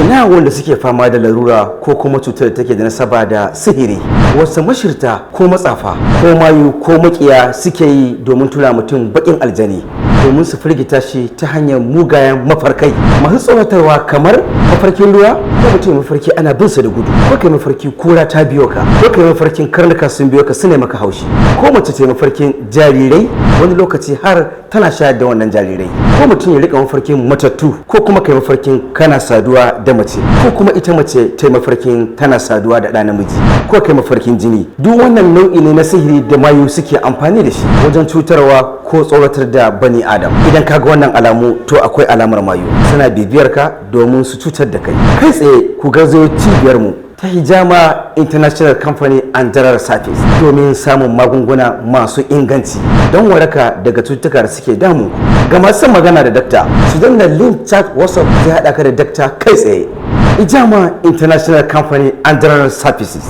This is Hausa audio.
ina wanda suke fama da larura ko kuma cutar da take da nasaba da sihiri, wasu mashirta ko matsafa ko mayu ko makiya suke yi domin tura mutum bakin aljani domin su firgita shi ta hanyar mugayen mafarkai masu tsoratarwa, kamar mafarkin ruwa ko mutum mafarki ana bin sa da gudu, ko kai mafarki kura ta biyo ka, ko kai mafarkin karnuka sun biyo ka sune maka haushi, ko mace ce mafarkin jarirai wani lokaci har tana shayar da wannan jarirai, ko mutum ya rika mafarkin matattu, ko kuma kai mafarkin kana saduwa da mace, ko kuma ita mace ta mafarkin tana saduwa da ɗa namiji, ko kai mafarkin jini. Duk wannan nau'i ne na sihiri da mayu suke amfani da shi wajen cutarwa ko tsoratar da bani adam. Idan kaga wannan alamu to akwai alamar mayu suna bibiyar ka domin su cutar da kai. Kai tsaye ku garzayo cibiyar mu ta Hijama International Company and General Service domin samun magunguna masu inganci don waraka daga cututtuka da suke damu. Ga masu magana da dakta su danna link chat WhatsApp zai haɗa ka da dakta kai tsaye. Hijama International Company and General Services.